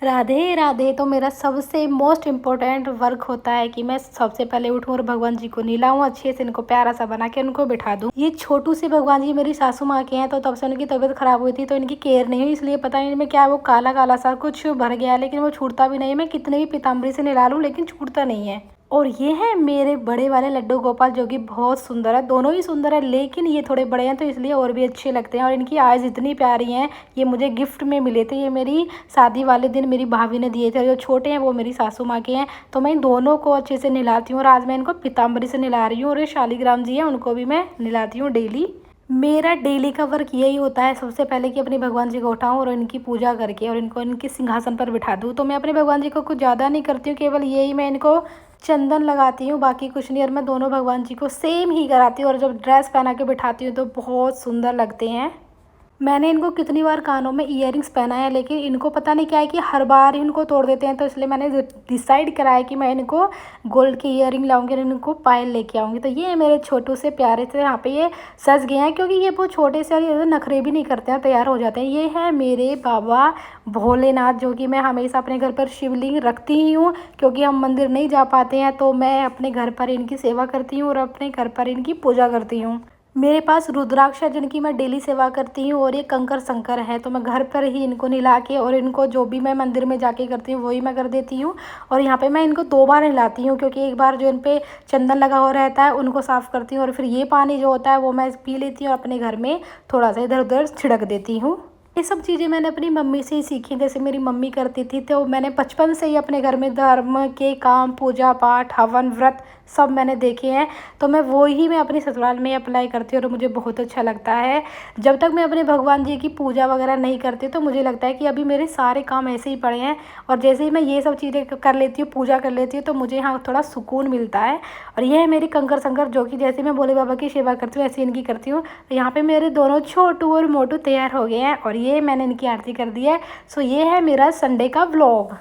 राधे राधे। तो मेरा सबसे मोस्ट इम्पोर्टेंट वर्क होता है कि मैं सबसे पहले उठूं और भगवान जी को नहलाऊं, अच्छे से इनको प्यारा सा बना के उनको बिठा दूं। ये छोटू से भगवान जी मेरी सासू माँ के हैं, तो तब से उनकी तबीयत खराब हुई थी तो इनकी केयर नहीं हुई, इसलिए पता नहीं इनमें क्या है, वो काला काला सा कुछ भर गया है, लेकिन वो छूटता भी नहीं है। मैं कितने भी पीताम्बरी से नहला लूं लेकिन छूटता नहीं है। और ये है मेरे बड़े वाले लड्डू गोपाल, जो कि बहुत सुंदर है, दोनों ही सुंदर है, लेकिन ये थोड़े बड़े हैं तो इसलिए और भी अच्छे लगते हैं। और इनकी आइज़ इतनी प्यारी हैं। ये मुझे गिफ्ट में मिले थे, ये मेरी शादी वाले दिन मेरी भाभी ने दिए थे। जो छोटे हैं वो मेरी सासू माँ के हैं। तो मैं इन दोनों को अच्छे से नहलाती हूँ और आज मैं इनको पीताम्बरी से नहला रही हूँ। और ये शालिग्राम जी हैं, उनको भी मैं नहलाती हूँ डेली। मेरा डेली का वर्क यही होता है, सबसे पहले कि अपने भगवान जी को उठाऊं और इनकी पूजा करके और इनको इनके सिंहासन पर बिठा दूं। तो मैं अपने भगवान जी को कुछ ज़्यादा नहीं करती हूँ, केवल यही मैं इनको चंदन लगाती हूँ, बाकी कुछ नहीं। और मैं दोनों भगवान जी को सेम ही कराती हूँ और जब ड्रेस पहना के बिठाती हूँ तो बहुत सुंदर लगते हैं। मैंने इनको कितनी बार कानों में इयररिंग्स पहनाया है, लेकिन इनको पता नहीं क्या है कि हर बार इनको तोड़ देते हैं। तो इसलिए मैंने डिसाइड करा है कि मैं इनको गोल्ड की इयररिंग लाऊंगी और इनको पायल लेके आऊँगी। तो ये मेरे छोटू से प्यारे से यहाँ पे ये सज गए हैं, क्योंकि ये बहुत छोटे से और ये नखरे भी नहीं करते हैं, तैयार हो जाते हैं। ये है मेरे बाबा भोलेनाथ, जो कि मैं हमेशा अपने घर पर शिवलिंग रखती ही हूँ, क्योंकि हम मंदिर नहीं जा पाते हैं। तो मैं अपने घर पर इनकी सेवा करती हूँ और अपने घर पर इनकी पूजा करती हूँ। मेरे पास रुद्राक्ष है जिनकी मैं डेली सेवा करती हूँ, और ये कंकर शंकर है। तो मैं घर पर ही इनको नहला के और इनको जो भी मैं मंदिर में जाके करती हूँ वही मैं कर देती हूँ। और यहाँ पे मैं इनको 2 बार नहलाती हूँ, क्योंकि एक बार जो इन पे चंदन लगा हुआ रहता है उनको साफ़ करती हूँ, और फिर ये पानी जो होता है वो मैं पी लेती हूँ और अपने घर में थोड़ा सा इधर उधर छिड़क देती हूँ। ये सब चीज़ें मैंने अपनी मम्मी से ही सीखी, जैसे मेरी मम्मी करती थी। तो मैंने बचपन से ही अपने घर में धर्म के काम, पूजा पाठ, हवन व्रत सब मैंने देखे हैं। तो मैं अपनी ससुराल में अप्लाई करती हूँ और मुझे बहुत अच्छा लगता है। जब तक मैं अपने भगवान जी की पूजा वगैरह नहीं करती तो मुझे लगता है कि अभी मेरे सारे काम ऐसे ही पड़े हैं। और जैसे ही मैं ये सब चीज़ें कर लेती हूँ, पूजा कर लेती हूँ, तो मुझे यहाँ थोड़ा सुकून मिलता है। और ये है मेरी कंकर शंकर, जो कि जैसे मैं भोले बाबा की सेवा करती हूँ ऐसे इनकी करती हूँ। तो यहाँ पे मेरे दोनों छोटू और मोटू तैयार हो गए हैं और ये मैंने इनकी आरती कर दी है। सो ये है मेरा संडे का व्लॉग।